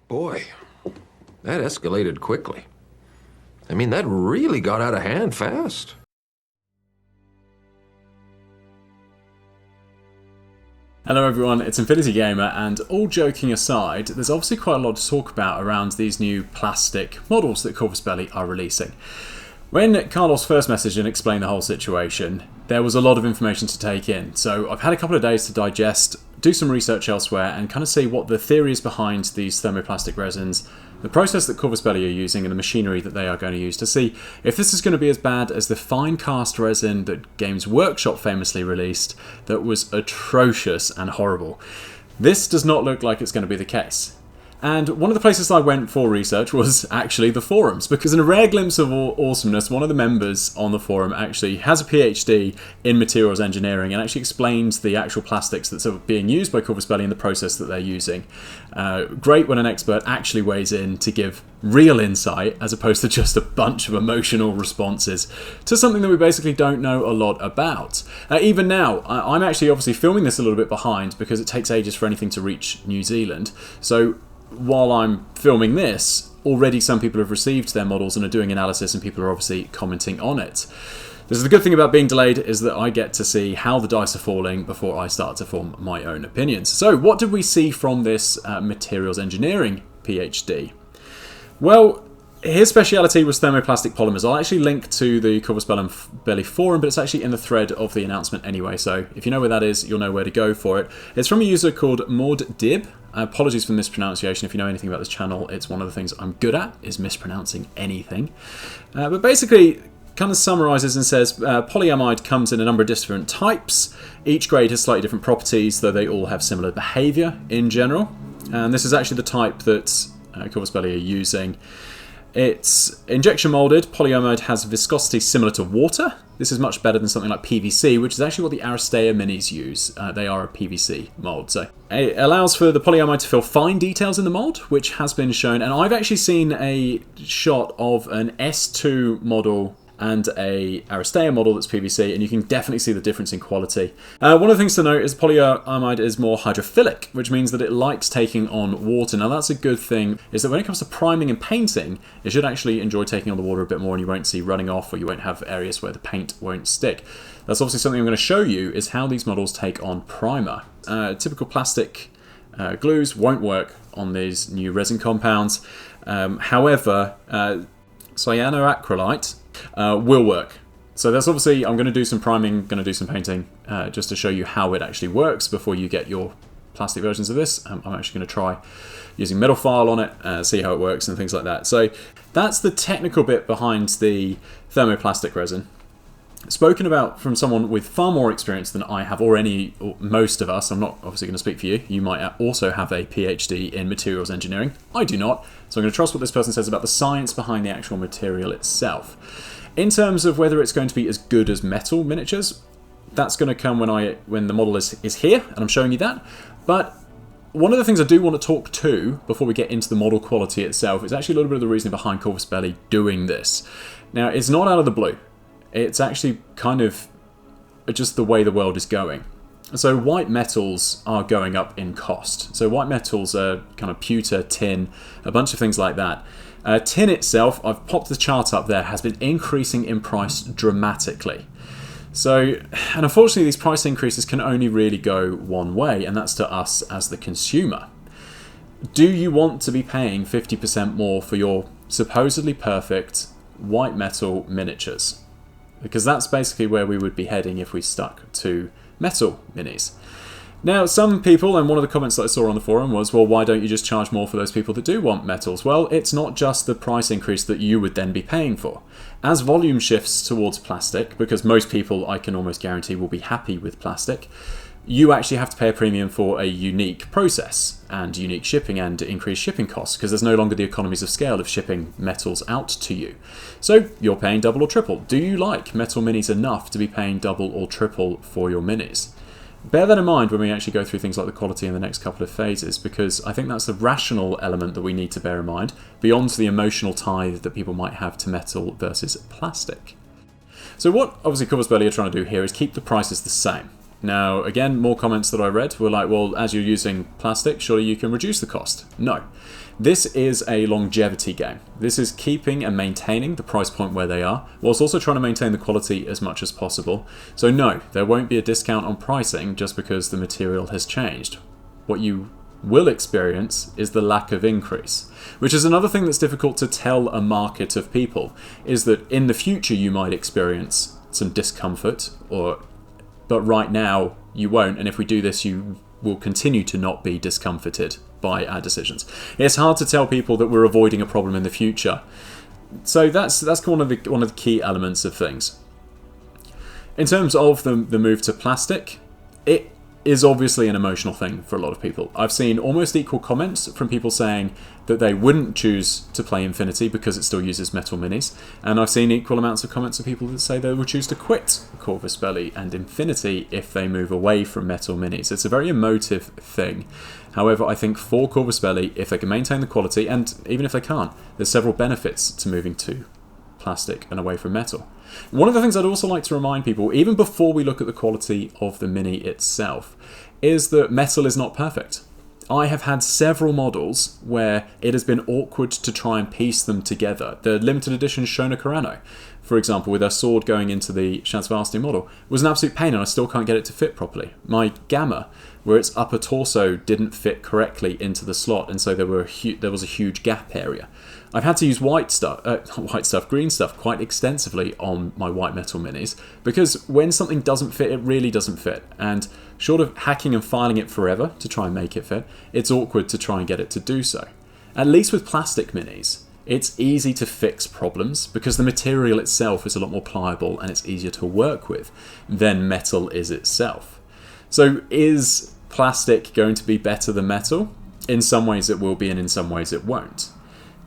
Boy, that escalated quickly. I mean, that really got out of hand fast. Hello everyone, it's Infinity Gamer, and all joking aside, there's obviously quite a lot to talk about around these new plastic models that Corvus Belli are releasing. When Carlos first messaged and explained the whole situation, there was a lot of information to take in, so I've had a couple of days to digest, do some research elsewhere, and kind of see what the theory is behind these thermoplastic resins, the process that Corvus Belli are using, and the machinery that they are going to use to see if this is going to be as bad as the fine cast resin that Games Workshop famously released that was atrocious and horrible. This does not look like it's going to be the case. And one of the places I went for research was actually the forums, because in a rare glimpse of awesomeness, one of the members on the forum actually has a PhD in materials engineering and actually explains the actual plastics that are being used by Corvus Belli and the process that they're using. Great when an expert actually weighs in to give real insight as opposed to just a bunch of emotional responses to something that we basically don't know a lot about. Even now, I'm actually obviously filming this a little bit behind because it takes ages for anything to reach New Zealand. So while I'm filming this, already some people have received their models and are doing analysis, and people are obviously commenting on it. This is the good thing about being delayed, is that I get to see how the dice are falling before I start to form my own opinions. So what did we see from this materials engineering PhD? Well, his speciality was thermoplastic polymers. I'll actually link to the Corvus Belli forum, but it's actually in the thread of the announcement anyway, so if you know where that is, you'll know where to go for it. It's from a user called Maud Dib. Apologies for the mispronunciation. If you know anything about this channel, it's one of the things I'm good at, is mispronouncing anything. But basically, kind of summarizes and says polyamide comes in a number of different types. Each grade has slightly different properties, though they all have similar behavior in general. And this is actually the type that Corvus Belli are using. It's injection molded. Polyamide has viscosity similar to water. This is much better than something like PVC, which is actually what the Aristea minis use. They are a PVC mold. So it allows for the polyamide to fill fine details in the mold, which has been shown. And I've actually seen a shot of an S2 model and a Aristea model that's PVC, and you can definitely see the difference in quality. One of the things to note is polyamide is more hydrophilic, which means that it likes taking on water. Now that's a good thing, is that when it comes to priming and painting, it should actually enjoy taking on the water a bit more, and you won't see running off, or you won't have areas where the paint won't stick. That's obviously something I'm going to show you, is how these models take on primer. Typical plastic glues won't work on these new resin compounds. However, cyanoacrylate will work. So that's obviously, I'm going to do some priming, going to do some painting, just to show you how it actually works before you get your plastic versions of this. I'm actually going to try using metal file on it, see how it works and things like that. So that's the technical bit behind the thermoplastic resin. Spoken about from someone with far more experience than I have, or most of us. I'm not obviously going to speak for you. You might also have a PhD in materials engineering. I do not. So I'm going to trust what this person says about the science behind the actual material itself. In terms of whether it's going to be as good as metal miniatures, that's going to come when the model is here, and I'm showing you that. But one of the things I do want to talk to before we get into the model quality itself is actually a little bit of the reason behind Corvus Belli doing this. Now, it's not out of the blue. It's actually kind of just the way the world is going. So white metals are going up in cost. So white metals are kind of pewter, tin, a bunch of things like that. Tin itself, I've popped the chart up there, has been increasing in price dramatically. So, and unfortunately these price increases can only really go one way, and that's to us as the consumer. Do you want to be paying 50% more for your supposedly perfect white metal miniatures? Because that's basically where we would be heading if we stuck to metal minis. Now, some people, and one of the comments that I saw on the forum was, well, why don't you just charge more for those people that do want metals? Well, it's not just the price increase that you would then be paying for. As volume shifts towards plastic, because most people, I can almost guarantee, will be happy with plastic, you actually have to pay a premium for a unique process and unique shipping and increased shipping costs, because there's no longer the economies of scale of shipping metals out to you. So you're paying double or triple. Do you like metal minis enough to be paying double or triple for your minis? Bear that in mind when we actually go through things like the quality in the next couple of phases, because I think that's the rational element that we need to bear in mind, beyond the emotional tie that people might have to metal versus plastic. So what obviously Corvus Belli are trying to do here is keep the prices the same. Now, again, more comments that I read were like, well, as you're using plastic, surely you can reduce the cost. No. This is a longevity game. This is keeping and maintaining the price point where they are, whilst also trying to maintain the quality as much as possible. So no, there won't be a discount on pricing just because the material has changed. What you will experience is the lack of increase, which is another thing that's difficult to tell a market of people, is that in the future you might experience some discomfort, but right now you won't, and if we do this you will continue to not be discomforted by our decisions. It's hard to tell people that we're avoiding a problem in the future. So that's one of the key elements of things. In terms of the move to plastic, it is obviously an emotional thing for a lot of people. I've seen almost equal comments from people saying that they wouldn't choose to play Infinity because it still uses metal minis, and I've seen equal amounts of comments of people that say they would choose to quit Corvus Belli and Infinity if they move away from metal minis. It's a very emotive thing. However, I think for Corvus Belli, if they can maintain the quality, and even if they can't, there's several benefits to moving to plastic and away from metal. One of the things I'd also like to remind people, even before we look at the quality of the Mini itself, is that metal is not perfect. I have had several models where it has been awkward to try and piece them together. The limited edition Shona Carano, for example, with her sword going into the Shazvasti model, was an absolute pain, and I still can't get it to fit properly. My Gamma, where its upper torso didn't fit correctly into the slot, and so there was a huge gap area. I've had to use green stuff quite extensively on my white metal minis, because when something doesn't fit, it really doesn't fit. And short of hacking and filing it forever to try and make it fit, it's awkward to try and get it to do so. At least with plastic minis, it's easy to fix problems because the material itself is a lot more pliable and it's easier to work with than metal is itself. So is plastic going to be better than metal? In some ways it will be, and in some ways it won't.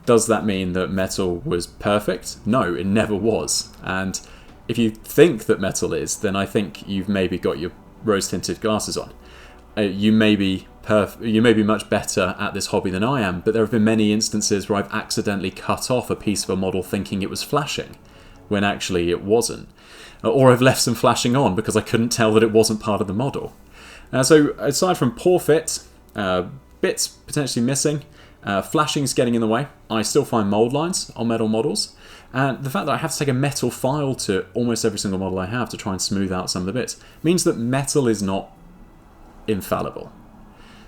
Does that mean that metal was perfect? No, it never was. And if you think that metal is, then I think you've maybe got your rose-tinted glasses on. You may be much better at this hobby than I am, but there have been many instances where I've accidentally cut off a piece of a model thinking it was flashing, when actually it wasn't. Or I've left some flashing on because I couldn't tell that it wasn't part of the model. So aside from poor fit, bits potentially missing, flashing's getting in the way, I still find mold lines on metal models, and the fact that I have to take a metal file to almost every single model I have to try and smooth out some of the bits means that metal is not infallible.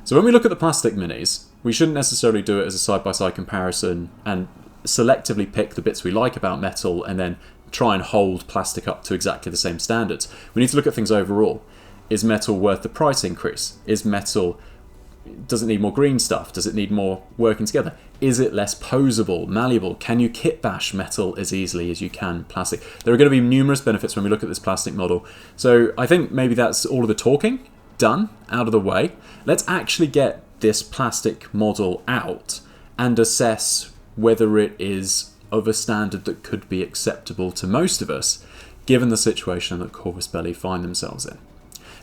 So when we look at the plastic minis, we shouldn't necessarily do it as a side-by-side comparison and selectively pick the bits we like about metal and then try and hold plastic up to exactly the same standards. We need to look at things overall. Is metal worth the price increase? Does it need more green stuff? Does it need more working together? Is it less posable, malleable? Can you kit bash metal as easily as you can plastic? There are going to be numerous benefits when we look at this plastic model. So I think maybe that's all of the talking done, out of the way. Let's actually get this plastic model out and assess whether it is of a standard that could be acceptable to most of us, given the situation that Corvus Belli find themselves in.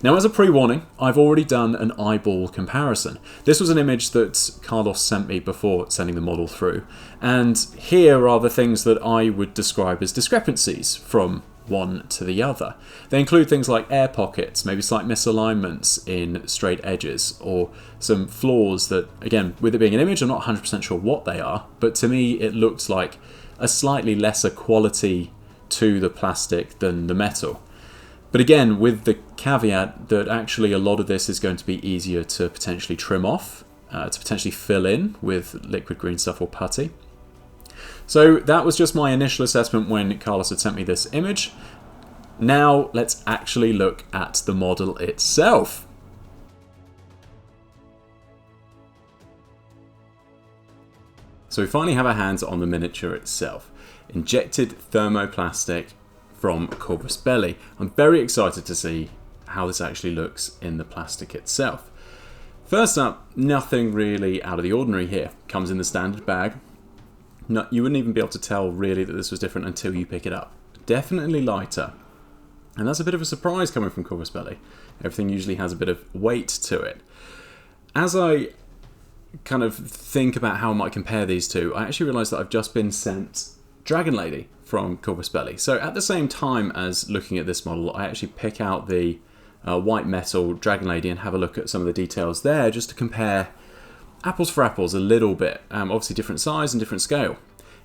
Now, as a pre-warning, I've already done an eyeball comparison. This was an image that Carlos sent me before sending the model through, and here are the things that I would describe as discrepancies from one to the other. They include things like air pockets, maybe slight misalignments in straight edges, or some flaws that, again, with it being an image, I'm not 100% sure what they are, but to me it looks like a slightly lesser quality to the plastic than the metal. But again, with the caveat that actually a lot of this is going to be easier to potentially trim off, to potentially fill in with liquid green stuff or putty. So that was just my initial assessment when Carlos had sent me this image. Now let's actually look at the model itself. So we finally have our hands on the miniature itself. Injected thermoplastic from Corvus Belli. I'm very excited to see how this actually looks in the plastic itself. First up, nothing really out of the ordinary here. Comes in the standard bag. No, you wouldn't even be able to tell really that this was different until you pick it up. Definitely lighter. And that's a bit of a surprise coming from Corvus Belli. Everything usually has a bit of weight to it. As I kind of think about how I might compare these two, I actually realised that I've just been sent Dragon Lady from Corvus Belli. So at the same time as looking at this model, I actually pick out the white metal Dragon Lady and have a look at some of the details there just to compare apples for apples a little bit. Obviously different size and different scale.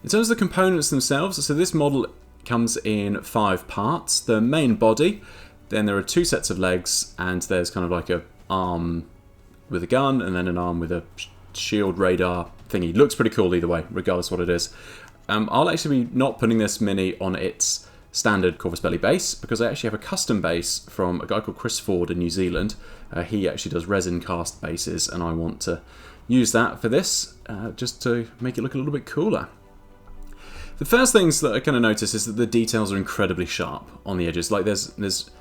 In terms of the components themselves, so this model comes in 5 parts. The main body, then there are 2 sets of legs, and there's kind of like a arm with a gun and then an arm with a shield radar thingy. Looks pretty cool either way, regardless what it is. I'll actually be not putting this Mini on its standard Corvus Belli base, because I actually have a custom base from a guy called Chris Ford in New Zealand. He actually does resin cast bases, and I want to use that for this, just to make it look a little bit cooler. The first things that I kind of notice is that the details are incredibly sharp on the edges. Like there's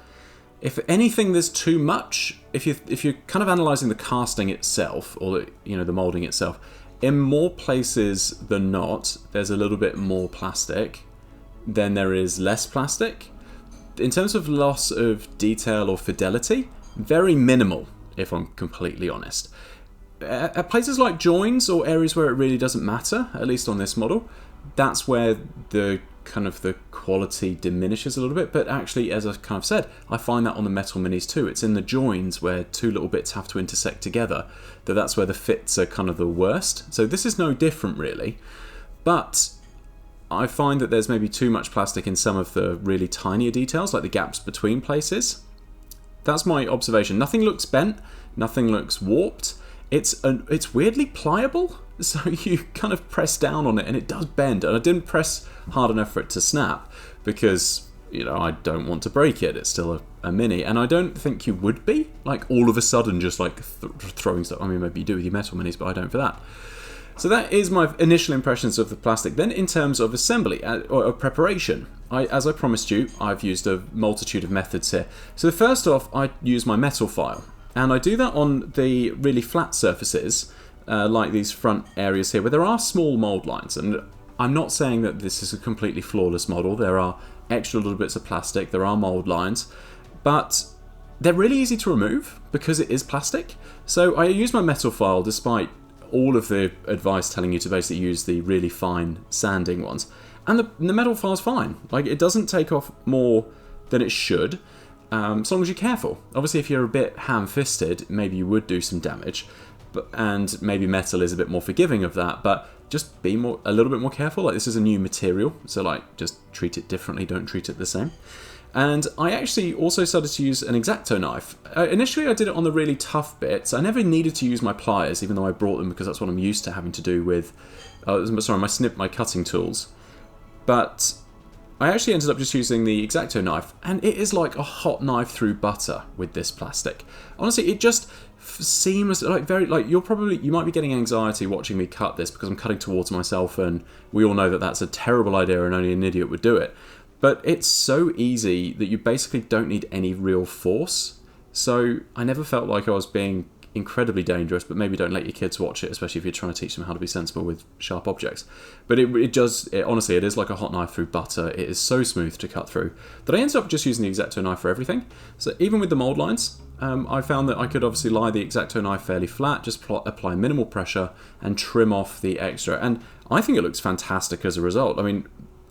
if anything, there's too much. If you're kind of analysing the casting itself, or the moulding itself, in more places than not, there's a little bit more plastic than there is less plastic. In terms of loss of detail or fidelity, very minimal, if I'm completely honest. At places like joins or areas where it really doesn't matter, at least on this model, that's where the quality diminishes a little bit. But actually, as I kind of said, I find that on the metal minis too. It's in the joins where 2 little bits have to intersect together that's where the fits are kind of the worst. So this is no different really, but I find that there's maybe too much plastic in some of the really tinier details, like the gaps between places. That's my observation. Nothing looks bent, nothing looks warped. It's weirdly pliable, so you kind of press down on it and it does bend. And I didn't press hard enough for it to snap because I don't want to break it. It's still a mini, and I don't think you would be like all of a sudden just like throwing stuff. I mean, maybe you do with your metal minis, but I don't for that. So that is my initial impressions of the plastic. Then in terms of assembly or preparation, as I promised you, I've used a multitude of methods here. So first off, I use my metal file, and I do that on the really flat surfaces, like these front areas here, where there are small mould lines. And I'm not saying that this is a completely flawless model. There are extra little bits of plastic, there are mould lines, but they're really easy to remove because it is plastic. So I use my metal file despite all of the advice telling you to basically use the really fine sanding ones. And the metal file is fine. Like, it doesn't take off more than it should, as long as you're careful. Obviously, if you're a bit ham-fisted, maybe you would do some damage, and maybe metal is a bit more forgiving of that, but just be a little bit more careful. Like, this is a new material, so like just treat it differently, don't treat it the same. And I actually also started to use an X-Acto knife. Initially I did it on the really tough bits. I never needed to use my pliers, even though I brought them because that's what I'm used to having to do with my cutting tools. But I actually ended up just using the X-Acto knife, and it is like a hot knife through butter with this plastic. Honestly, it just seems like you might be getting anxiety watching me cut this because I'm cutting towards myself, and we all know that that's a terrible idea and only an idiot would do it. But it's so easy that you basically don't need any real force. So I never felt like I was being incredibly dangerous, but maybe don't let your kids watch it, especially if you're trying to teach them how to be sensible with sharp objects. But honestly, it is like a hot knife through butter. It is so smooth to cut through that I ended up just using the X-Acto knife for everything. So even with the mold lines, I found that I could obviously lie the X-Acto knife fairly flat, just apply minimal pressure and trim off the extra. And I think it looks fantastic as a result. I mean,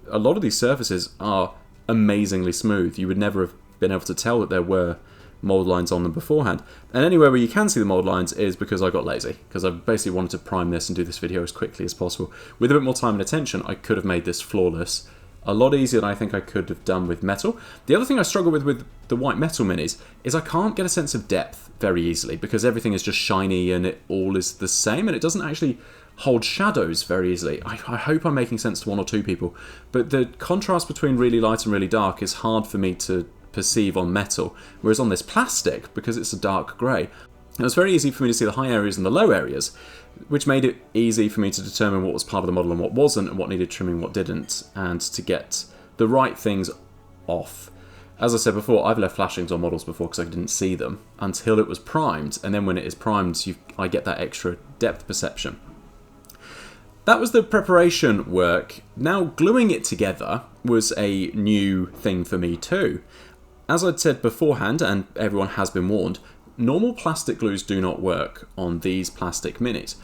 a lot of these surfaces are amazingly smooth. You would never have been able to tell that there were mold lines on them beforehand. And anywhere where you can see the mold lines is because I got lazy, because I basically wanted to prime this and do this video as quickly as possible. With a bit more time and attention, I could have made this flawless a lot easier than I think I could have done with metal. The other thing I struggle with the white metal minis is I can't get a sense of depth very easily, because everything is just shiny and it all is the same, and it doesn't actually hold shadows very easily. I hope I'm making sense to one or two people, but the contrast between really light and really dark is hard for me to perceive on metal, whereas on this plastic, because it's a dark grey, it was very easy for me to see the high areas and the low areas, which made it easy for me to determine what was part of the model and what wasn't, and what needed trimming, what didn't, and to get the right things off. As I said before, I've left flashings on models before because I didn't see them until it was primed, and then when it is primed, I get that extra depth perception. That was the preparation work. Now, gluing it together was a new thing for me too. As I'd said beforehand, and everyone has been warned, normal plastic glues do not work on these plastic minis.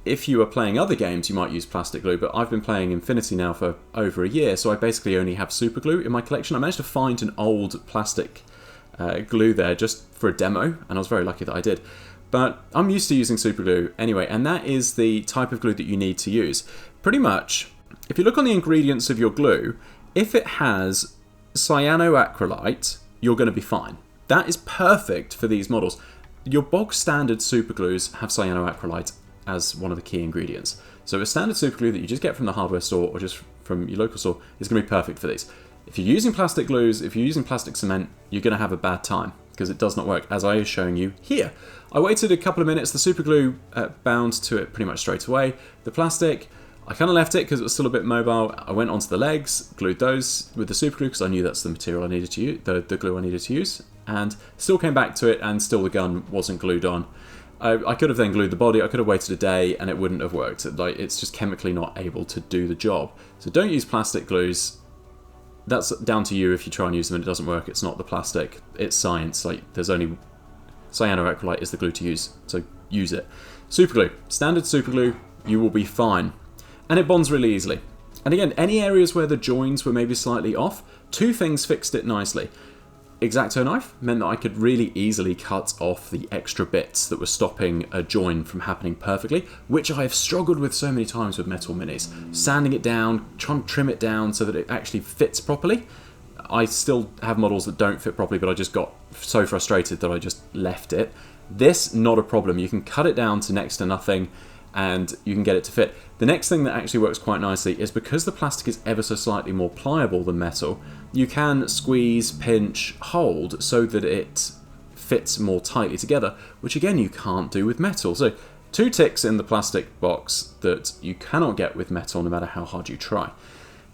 If you are playing other games, you might use plastic glue, but I've been playing Infinity now for over a year, so I basically only have super glue in my collection. I managed to find an old plastic glue there just for a demo, and I was very lucky that I did. But I'm used to using super glue anyway, and that is the type of glue that you need to use. Pretty much, if you look on the ingredients of your glue, if it has cyanoacrylate, you're going to be fine. That is perfect for these models. Your bog standard super glues have cyanoacrylate as one of the key ingredients. So a standard super glue that you just get from the hardware store or just from your local store is going to be perfect for these. If you're using plastic glues, if you're using plastic cement, you're going to have a bad time because it does not work, as I is showing you here. I waited a couple of minutes. The super glue bound to it pretty much straight away. The plastic, I kind of left it because it was still a bit mobile. I went onto the legs, glued those with the super glue because I knew that's the material I needed to use, the glue I needed to use, and still came back to it, and still the gun wasn't glued on. I could have then glued the body. I could have waited a day and it wouldn't have worked. It's just chemically not able to do the job. So don't use plastic glues. That's down to you if you try and use them and it doesn't work. It's not the plastic. It's science. There's only cyanoacrylate is the glue to use. So use it. Super glue, standard super glue. You will be fine, and it bonds really easily. And again, any areas where the joins were maybe slightly off, two things fixed it nicely. X-Acto knife meant that I could really easily cut off the extra bits that were stopping a join from happening perfectly, which I have struggled with so many times with metal minis. Sanding it down, trying to trim it down so that it actually fits properly. I still have models that don't fit properly, but I just got so frustrated that I just left it. This, not a problem. You can cut it down to next to nothing and you can get it to fit. The next thing that actually works quite nicely is because the plastic is ever so slightly more pliable than metal, you can squeeze, pinch, hold so that it fits more tightly together, which again you can't do with metal. So 2 ticks in the plastic box that you cannot get with metal no matter how hard you try.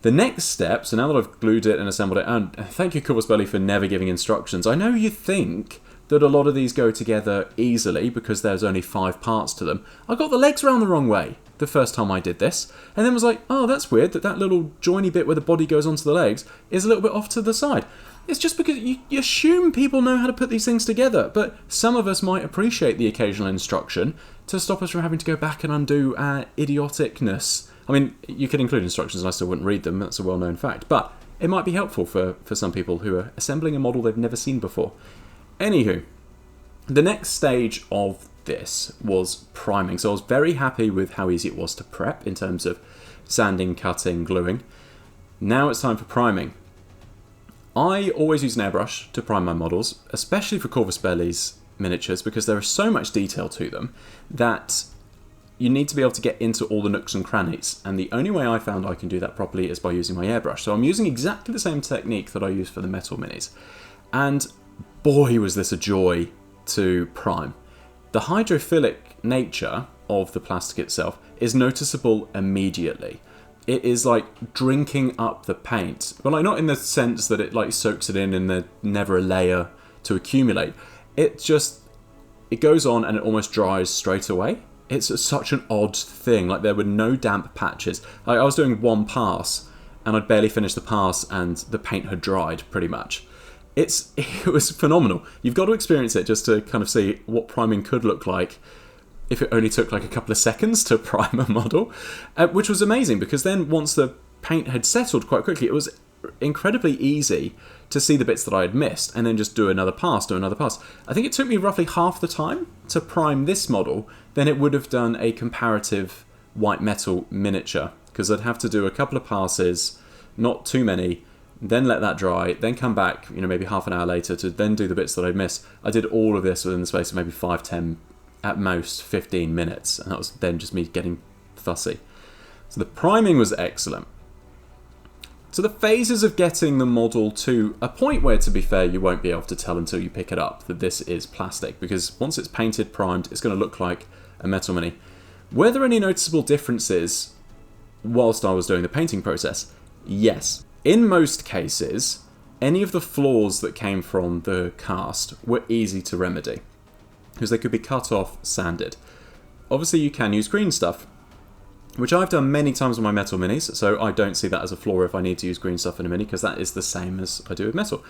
The next step, so now that I've glued it and assembled it, and thank you Corvus Belli for never giving instructions. I know you think that a lot of these go together easily because there's only 5 parts to them. I got the legs round the wrong way the first time I did this, and then was like, oh, that's weird that little joiny bit where the body goes onto the legs is a little bit off to the side. It's just because you assume people know how to put these things together, but some of us might appreciate the occasional instruction to stop us from having to go back and undo our idioticness. I mean, you could include instructions and I still wouldn't read them, that's a well-known fact, but it might be helpful for some people who are assembling a model they've never seen before. Anywho, the next stage of this was priming. So I was very happy with how easy it was to prep in terms of sanding, cutting, gluing. Now it's time for priming. I always use an airbrush to prime my models, especially for Corvus Belli's miniatures, because there is so much detail to them that you need to be able to get into all the nooks and crannies. And the only way I found I can do that properly is by using my airbrush. So I'm using exactly the same technique that I use for the metal minis. And boy, was this a joy to prime. The hydrophilic nature of the plastic itself is noticeable immediately. It is like drinking up the paint, but like not in the sense that it like soaks it in and there's never a layer to accumulate. It just it goes on and it almost dries straight away. It's such an odd thing. Like, there were no damp patches. Like, I was doing one pass and I'd barely finished the pass and the paint had dried pretty much. It was phenomenal. You've got to experience it just to kind of see what priming could look like if it only took like a couple of seconds to prime a model, which was amazing, because then once the paint had settled quite quickly, it was incredibly easy to see the bits that I had missed and then just do another pass. I think it took me roughly half the time to prime this model than it would have done a comparative white metal miniature, because I'd have to do a couple of passes, not too many, then let that dry, then come back, maybe half an hour later to then do the bits that I'd missed. I did all of this within the space of maybe 5, 10, at most 15 minutes, and that was then just me getting fussy. So the priming was excellent. So the phases of getting the model to a point where, to be fair, you won't be able to tell until you pick it up that this is plastic, because once it's painted, primed, it's going to look like a metal mini. Were there any noticeable differences whilst I was doing the painting process? Yes. In most cases, any of the flaws that came from the cast were easy to remedy, because they could be cut off, sanded. Obviously you can use green stuff, which I've done many times with my metal minis, so I don't see that as a flaw if I need to use green stuff in a mini, because that is the same as I do with metal.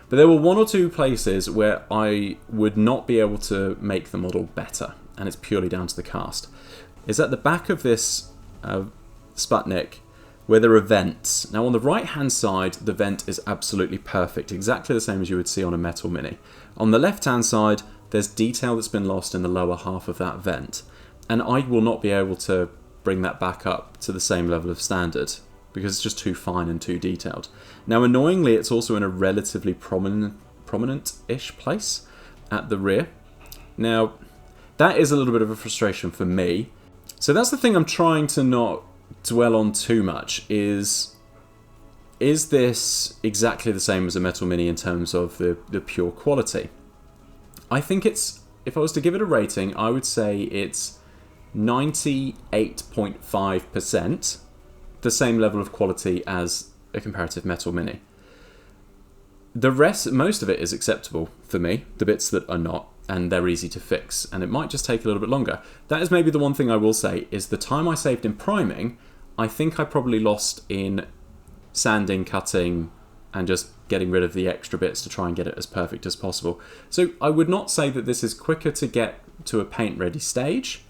But there were one or two places where I would not be able to make the model better, and it's purely down to the cast. Is at the back of this Sputnik, where there are vents. Now on the right hand side, the vent is absolutely perfect, exactly the same as you would see on a metal mini. On the left hand side, there's detail that's been lost in the lower half of that vent, and I will not be able to bring that back up to the same level of standard because it's just too fine and too detailed. Now annoyingly, it's also in a relatively prominent-ish place at the rear. Now that is a little bit of a frustration for me. So that's the thing I'm trying to not dwell on too much, is this exactly the same as a metal mini in terms of the pure quality? I think it's, if I was to give it a rating, I would say it's 98.5% the same level of quality as a comparative metal mini. The rest, most of it is acceptable for me, the bits that are not, and they're easy to fix, and it might just take a little bit longer. That is maybe the one thing I will say, is the time I saved in priming, I think I probably lost in sanding, cutting, and just getting rid of the extra bits to try and get it as perfect as possible. So I would not say that this is quicker to get to a paint-ready stage,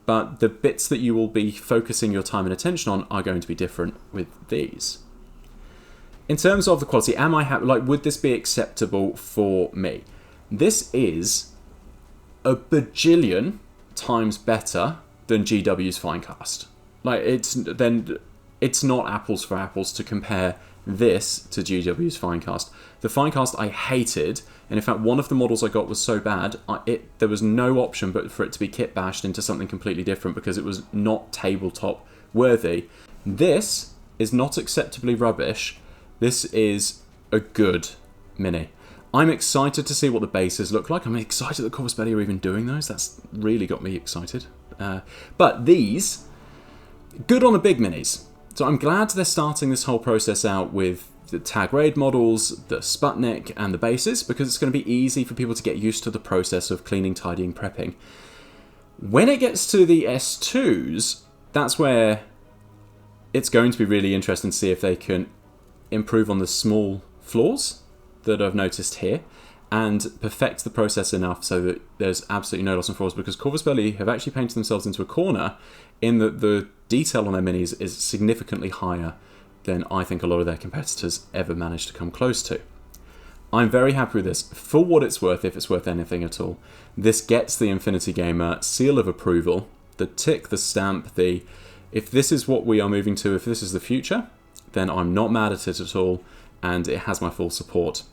but the bits that you will be focusing your time and attention on are going to be different with these. In terms of the quality, am I happy? Like, would this be acceptable for me? This is a bajillion times better than GW's Finecast. Like, it's not apples for apples to compare this to GW's Finecast. The Finecast I hated, and in fact one of the models I got was so bad, there was no option but for it to be kit bashed into something completely different because it was not tabletop worthy. This is not acceptably rubbish. This is a good mini. I'm excited to see what the bases look like. I'm excited that Corvus Belli are even doing those. That's really got me excited. But these, good on the big minis. So I'm glad they're starting this whole process out with the Tag Raid models, the Sputnik, and the bases, because it's going to be easy for people to get used to the process of cleaning, tidying, prepping. When it gets to the S2s, that's where it's going to be really interesting to see if they can improve on the small flaws that I've noticed here and perfect the process enough so that there's absolutely no loss in flaws, because Corvus Belli have actually painted themselves into a corner in that the detail on their minis is significantly higher than I think a lot of their competitors ever managed to come close to. I'm very happy with this. For what it's worth, if it's worth anything at all, this gets the Infinity Gamer seal of approval, the tick, the stamp, if this is what we are moving to, if this is the future, then I'm not mad at it at all, and it has my full support.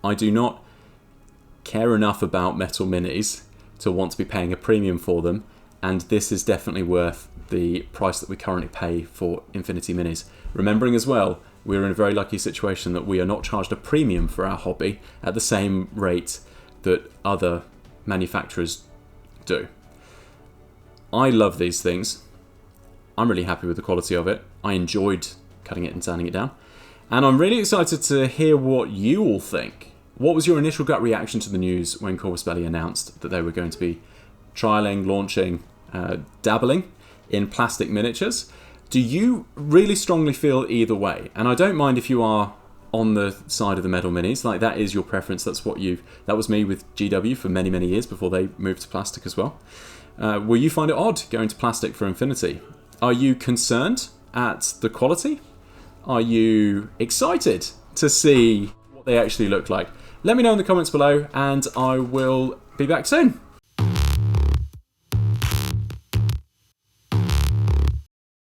I do not care enough about metal minis to want to be paying a premium for them, and this is definitely worth the price that we currently pay for Infinity Minis. Remembering as well, we're in a very lucky situation that we are not charged a premium for our hobby at the same rate that other manufacturers do. I love these things. I'm really happy with the quality of it. I enjoyed cutting it and sanding it down. And I'm really excited to hear what you all think. What was your initial gut reaction to the news when Corvus Belli announced that they were going to be trialling, launching, dabbling in plastic miniatures? Do you really strongly feel either way? And I don't mind if you are on the side of the metal minis, like that is your preference. That was me with GW for many, many years before they moved to plastic as well. Will you find it odd going to plastic for Infinity? Are you concerned at the quality? Are you excited to see what they actually look like? Let me know in the comments below, and I will be back soon.